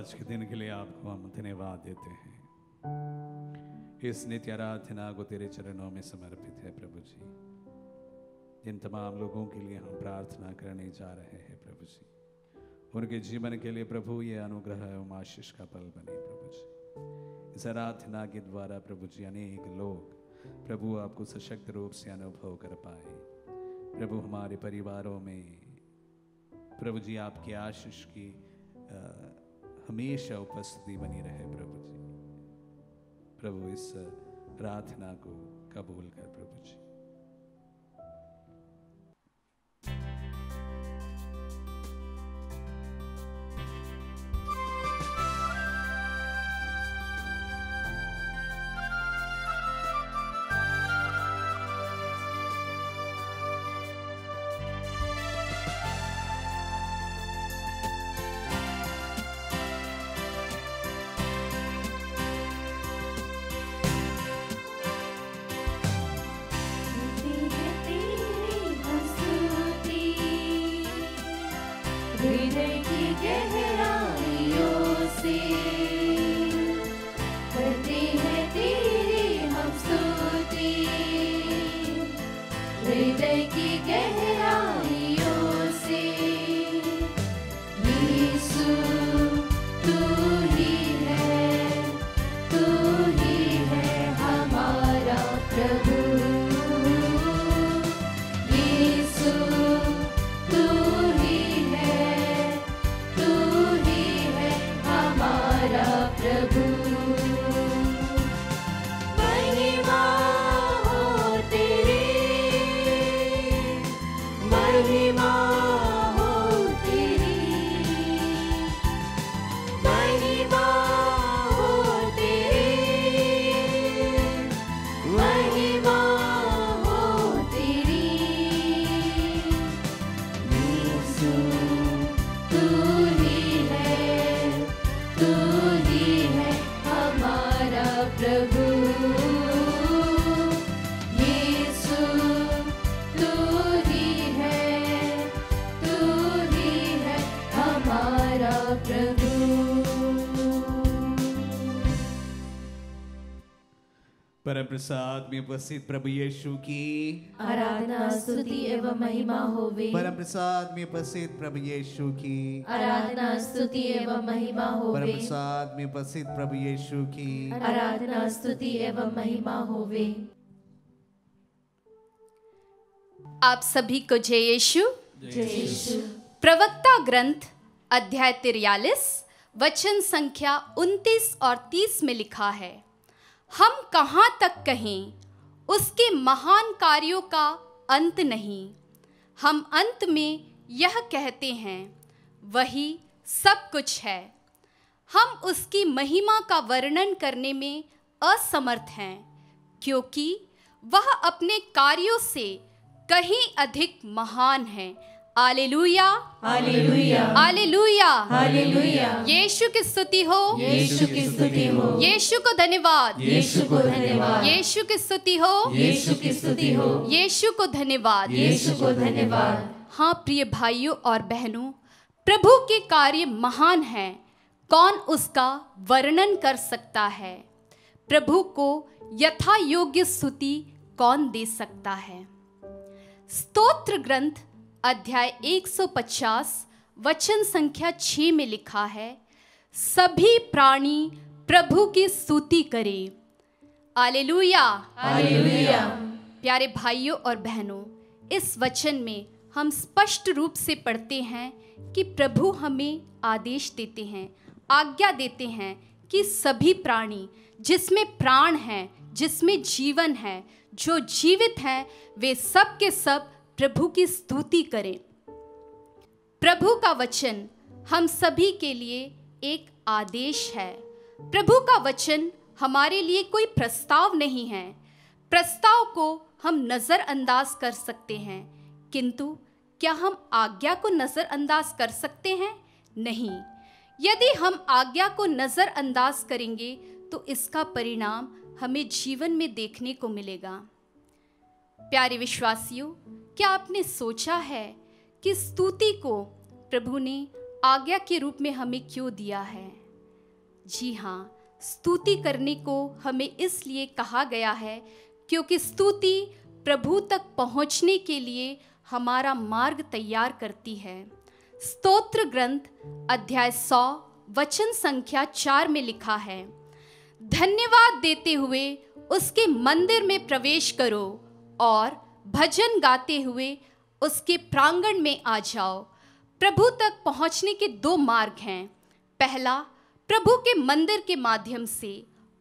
आज के दिन के लिए आपको हम धन्यवाद देते हैं। इस नित्य आराधना को तेरे चरणों में समर्पित है प्रभु जी। जिन तमाम लोगों के लिए हम प्रार्थना करने जा रहे हैं प्रभु जी, उनके जीवन के लिए प्रभु ये अनुग्रह एवं आशीष का पल बने प्रभु जी। इस आराधना के द्वारा प्रभु जी अनेक लोग प्रभु आपको सशक्त रूप से अनुभव कर पाए। प्रभु हमारे परिवारों में प्रभु जी आपकी आशीष की हमेशा उपस्थिति बनी रहे प्रभु जी। प्रभु इस प्रार्थना को कबूल कर प्रभु जी। हृदय की गहराइयों से करते हैं तेरी हम स्तुति। हृदय की गहराइयों से यीशु तू ही है हमारा प्रभु। परम प्रसाद में उपस्थित प्रभु यीशु की आराधना स्तुति एवं महिमा होवे। परम प्रसाद में उपस्थित प्रभु यीशु की आराधना स्तुति एवं महिमा होवे। परम प्रसाद में उपस्थित प्रभु यीशु की आराधना स्तुति एवं महिमा होवे। आप सभी को जय यीशु। जय यीशु। प्रवक्ता ग्रंथ अध्याय 43 वचन संख्या 29 और 30 में लिखा है, हम कहाँ तक कहें, उसके महान कार्यों का अंत नहीं। हम अंत में यह कहते हैं, वही सब कुछ है। हम उसकी महिमा का वर्णन करने में असमर्थ हैं, क्योंकि वह अपने कार्यों से कहीं अधिक महान है। Hallelujah, hallelujah, hallelujah, hallelujah. Yeshu की स्तुति हो, यीशु की स्तुति हो। यीशु को धन्यवाद, यीशु को धन्यवाद। यीशु की स्तुति हो, यीशु की स्तुति हो। यीशु को धन्यवाद, यीशु को धन्यवाद। हाँ प्रिय भाइयों और बहनों, प्रभु के कार्य महान हैं, कौन उसका वर्णन कर सकता है? प्रभु को यथा योग्य स्तुति कौन दे सकता है? स्तोत्र ग्रंथ अध्याय 150 वचन संख्या 6 में लिखा है, सभी प्राणी प्रभु की स्तुति करें। Hallelujah, hallelujah. प्यारे भाइयों और बहनों, इस वचन में हम स्पष्ट रूप से पढ़ते हैं कि प्रभु हमें आदेश देते हैं, आज्ञा देते हैं कि सभी प्राणी जिसमें प्राण है, जिसमें जीवन है, जो जीवित हैं, वे सब के सब प्रभु की स्तुति करें। प्रभु का वचन हम सभी के लिए एक आदेश है। प्रभु का वचन हमारे लिए कोई प्रस्ताव नहीं है। प्रस्ताव को हम नज़रअंदाज कर सकते हैं, किंतु क्या हम आज्ञा को नज़रअंदाज कर सकते हैं? नहीं। यदि हम आज्ञा को नज़रअंदाज करेंगे तो इसका परिणाम हमें जीवन में देखने को मिलेगा। प्यारे विश्वासियों, क्या आपने सोचा है कि स्तुति को प्रभु ने आज्ञा के रूप में हमें क्यों दिया है? जी हाँ, स्तुति करने को हमें इसलिए कहा गया है क्योंकि स्तुति प्रभु तक पहुंचने के लिए हमारा मार्ग तैयार करती है। स्तोत्र ग्रंथ अध्याय 100 वचन संख्या 4 में लिखा है, धन्यवाद देते हुए उसके मंदिर में प्रवेश करो और भजन गाते हुए उसके प्रांगण में आ जाओ। प्रभु तक पहुंचने के 2 मार्ग हैं। पहला प्रभु के मंदिर के माध्यम से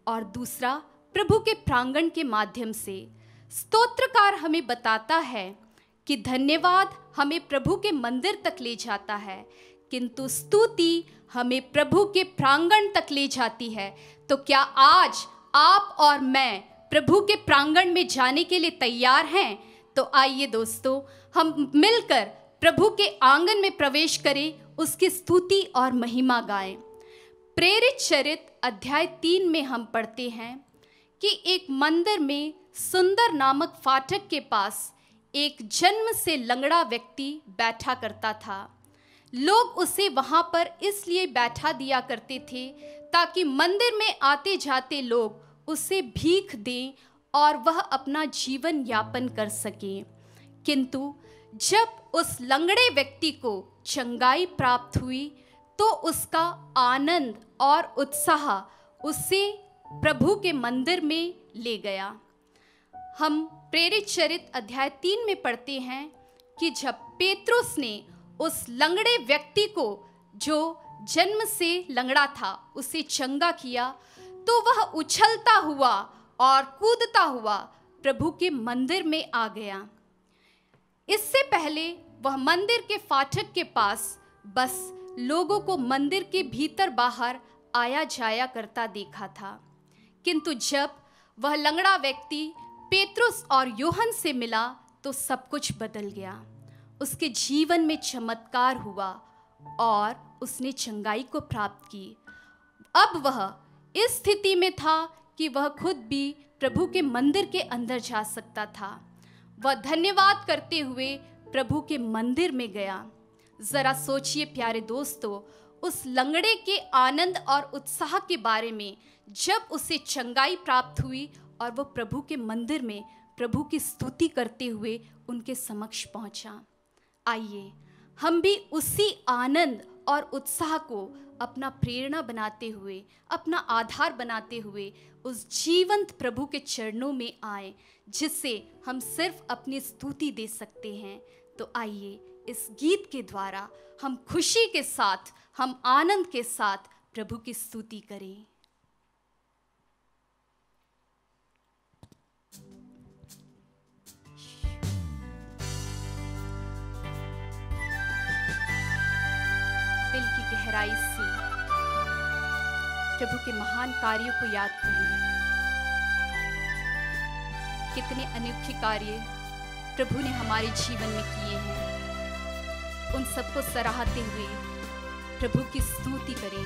और दूसरा प्रभु के प्रांगण के माध्यम से। स्तोत्रकार हमें बताता है कि धन्यवाद हमें प्रभु के मंदिर तक ले जाता है, किंतु स्तुति हमें प्रभु के प्रांगण तक ले जाती है। तो क्या आज आप और मैं प्रभु के प्रांगण में जाने के लिए तैयार हैं? तो आइए दोस्तों, हम मिलकर प्रभु के आंगन में प्रवेश करें, उसकी स्तुति और महिमा गाएं। प्रेरित चरित्र अध्याय 3 में हम पढ़ते हैं कि एक मंदिर में सुंदर नामक फाटक के पास एक जन्म से लंगड़ा व्यक्ति बैठा करता था। लोग उसे वहां पर इसलिए बैठा दिया करते थे ताकि मंदिर में आते जाते लोग उसे भीख दें और वह अपना जीवन यापन कर सके। किंतु जब उस लंगड़े व्यक्ति को चंगाई प्राप्त हुई तो उसका आनंद और उत्साह उसे प्रभु के मंदिर में ले गया। हम प्रेरित चरित्र अध्याय 3 में पढ़ते हैं कि जब पेत्रुस ने उस लंगड़े व्यक्ति को जो जन्म से लंगड़ा था उसे चंगा किया तो वह उछलता हुआ और कूदता हुआ प्रभु के मंदिर में आ गया। इससे पहले वह मंदिर के फाटक के पास बस लोगों को मंदिर के भीतर बाहर आया जाया करता देखा था, किंतु जब वह लंगड़ा व्यक्ति पेत्रुस और यूहन्ना से मिला तो सब कुछ बदल गया। उसके जीवन में चमत्कार हुआ और उसने चंगाई को प्राप्त की। अब वह इस स्थिति में था कि वह खुद भी प्रभु के मंदिर के अंदर जा सकता था। वह धन्यवाद करते हुए प्रभु के मंदिर में गया। जरा सोचिए प्यारे दोस्तों, उस लंगड़े के आनंद और उत्साह के बारे में जब उसे चंगाई प्राप्त हुई और वह प्रभु के मंदिर में प्रभु की स्तुति करते हुए उनके समक्ष पहुंचा। आइए हम भी उसी आनंद और उत्साह को अपना प्रेरणा बनाते हुए, अपना आधार बनाते हुए उस जीवंत प्रभु के चरणों में आए, जिससे हम सिर्फ अपनी स्तुति दे सकते हैं। तो आइए इस गीत के द्वारा हम खुशी के साथ, हम आनंद के साथ प्रभु की स्तुति करें। दिल की गहराई से प्रभु के महान कार्यों को याद करें। कितने अनोखे कार्य प्रभु ने हमारे जीवन में किए हैं, उन सबको सराहते हुए प्रभु की स्तुति करें।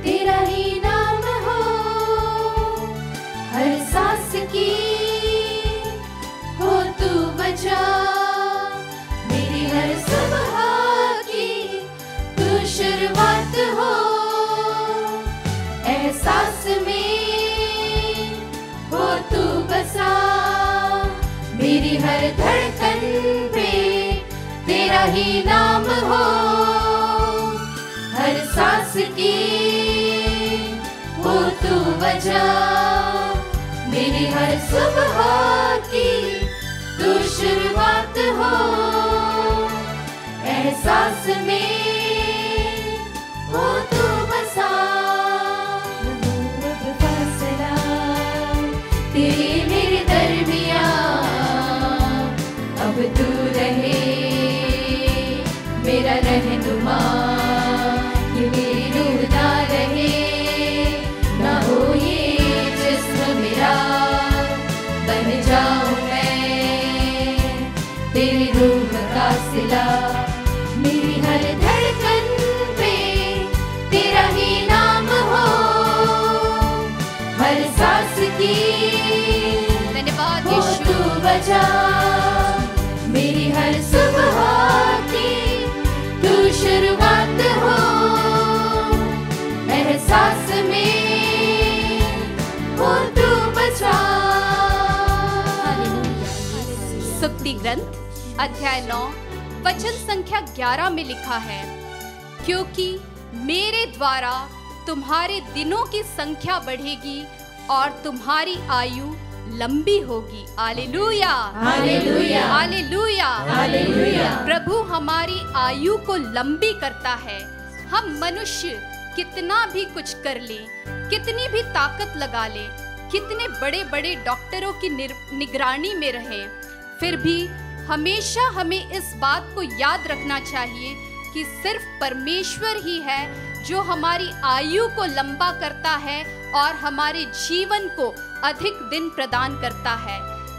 तेरा ही नाम हो हर सांस की, हो तू बचा मेरी हर सुबह की, तू शुरुआत हो एहसास में, हो तू बसा मेरी हर धड़कन पे, तेरा ही नाम हो हर सांस की, हो तू वजह मेरी हर सुबह की, तू शुरुआत हो एहसास में, हो तू बसा फासला तेरे मेरे दरमियां, अब तू रहे मेरा रहनुमा, ये मेरी रूह ना रहे, ना हो ये जिस्म मेरा, बन जाऊं मैं तेरी रूह का सिला, मेरी हर धड़कन पे तेरा ही नाम हो हर सांस की, धन्यवाद हो तू बचा ग्रंथ अध्याय 9 वचन संख्या 11 में लिखा है, क्योंकि मेरे द्वारा तुम्हारे दिनों की संख्या बढ़ेगी और तुम्हारी आयु लंबी होगी। Hallelujah, hallelujah, hallelujah, hallelujah. प्रभु हमारी आयु को लंबी करता है। हम मनुष्य कितना भी कुछ कर ले, कितनी भी ताकत लगा ले, कितने बड़े बड़े डॉक्टरों की निगरानी में रहें, फिर भी हमेशा हमें इस बात को याद रखना चाहिए कि सिर्फ परमेश्वर ही है जो हमारी आयु को लंबा करता है और हमारे जीवन को अधिक दिन प्रदान करता है।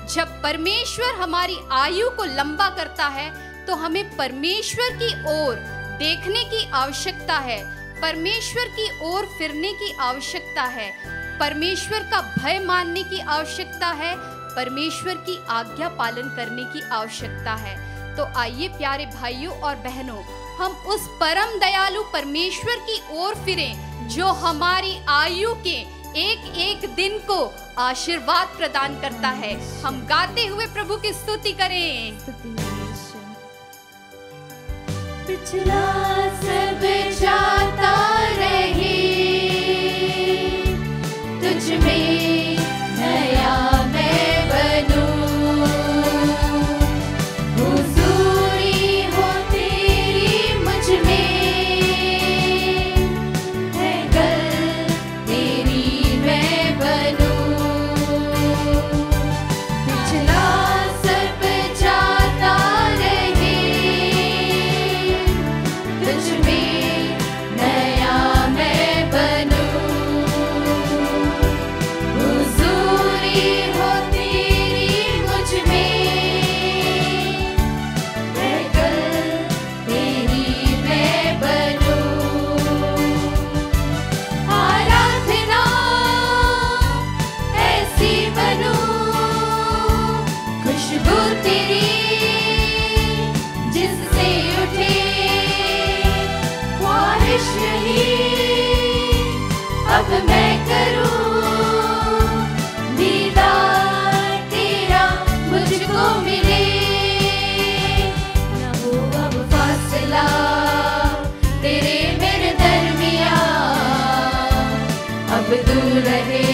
जब परमेश्वर हमारी आयु को लंबा करता है तो हमें परमेश्वर की ओर देखने की आवश्यकता है, परमेश्वर की ओर फिरने की आवश्यकता है, परमेश्वर का भय मानने की आवश्यकता है, परमेश्वर की आज्ञा पालन करने की आवश्यकता है। तो आइए प्यारे भाइयों और बहनों, हम उस परम दयालु परमेश्वर की ओर फिरें जो हमारी आयु के एक एक दिन को आशीर्वाद प्रदान करता है। हम गाते हुए प्रभु की स्तुति करें। पिछला सब जाता रहे, तुझ में नया मैं बनूं, हुजूरी हो तेरी मुझ में, है कल तेरी मैं बनूं। पिछला सब जाता रहे, तुझ में नया मैं बनूं, हुजूरी हो तेरी मुझ में, है कल तेरी मैं बनूं। आराधना ऐसी बनूं, खुशबू तेरी जिससे उठे ख्वाहिश यही अब मैं करूं, दीदार तेरा मुझको मिले, न हो अब फासला तेरे मेरे दरमियां, अब तू रहे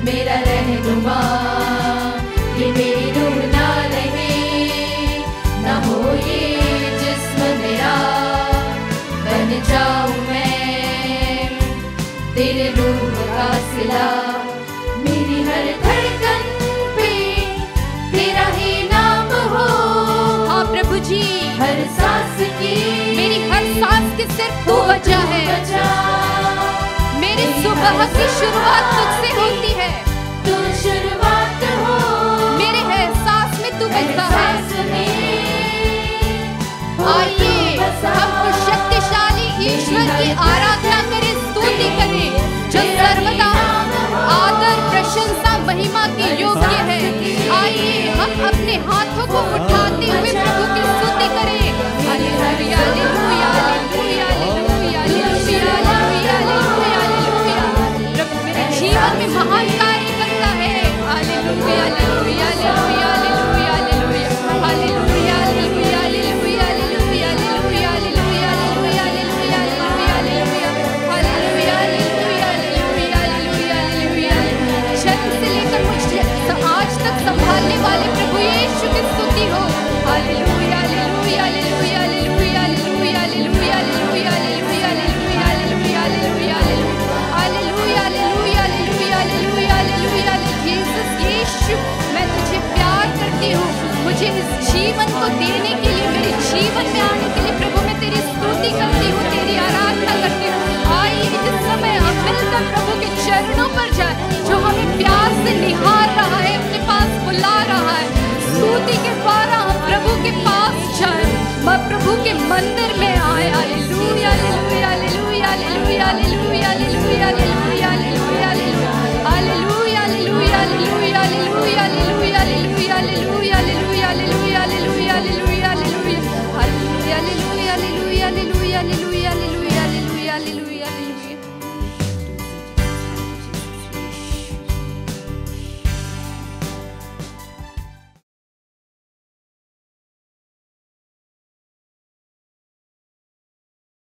मेरा रहनुमा, ये मेरी रूह ना रहे, ना हो ये जिस्म मेरा, बन जाऊं मैं तेरे रूह का सिला, मेरी हर धड़कन पे तेरा ही नाम हो। हाँ प्रभु जी, हर सांस की मेरी हर सांस की सिर्फ तू वजह है। मेरी सुबह की शुरुआत तुझसे होती है, तू शुरुआत हो मेरे एहसास में तू बसता है। एहसास में, आइए हम उस शक्तिशाली ईश्वर की आराधना करें, स्तुति करें, जो सर्वदा आदर प्रशंसा महिमा के योग्य है। आइए हम अपने हाथों को उठाते हुए प्रभु की स्तुति करें। Hallelujah, hallelujah, hallelujah, hallelujah, hallelujah, hallelujah, hallelujah. प्रभु मेरे जीवन में महान कार्य करता है। Hallelujah, hallelujah, hallelujah, hallelujah, hallelujah, hallelujah, hallelujah, hallelujah, hallelujah, hallelujah, hallelujah, hallelujah, hallelujah, hallelujah, hallelujah, hallelujah, hallelujah, hallelujah. जन्म से लेकर मुझे आज तक संभालने वाले प्रभु यीशु की स्तुति हो। Hallelujah, hallelujah, hallelujah, hallelujah, hallelujah, hallelujah, hallelujah, hallelujah, hallelujah, hallelujah, hallelujah, hallelujah, hallelujah, hallelujah, hallelujah. Jesus Yeshu, मैं तुझे प्यार करती हूँ। मुझे इस जीवन को देने के लिए, मेरे जीवन में आने के लिए प्रभु मैं तेरी स्तुति करती हूँ, तेरी आराधना करती हूँ। आइए जिस समय हम मिलकर प्रभु के चरणों पर जाए, जो हमें प्यार से निहार रहा है, अपने पास बुला रहा है, स्तुति के द्वारा हम प्रभु के पास जाए, प्रभु के मंदिर में आए। Hallelujah, hallelujah, hallelujah, hallelujah, hallelujah, hallelujah, hallelujah.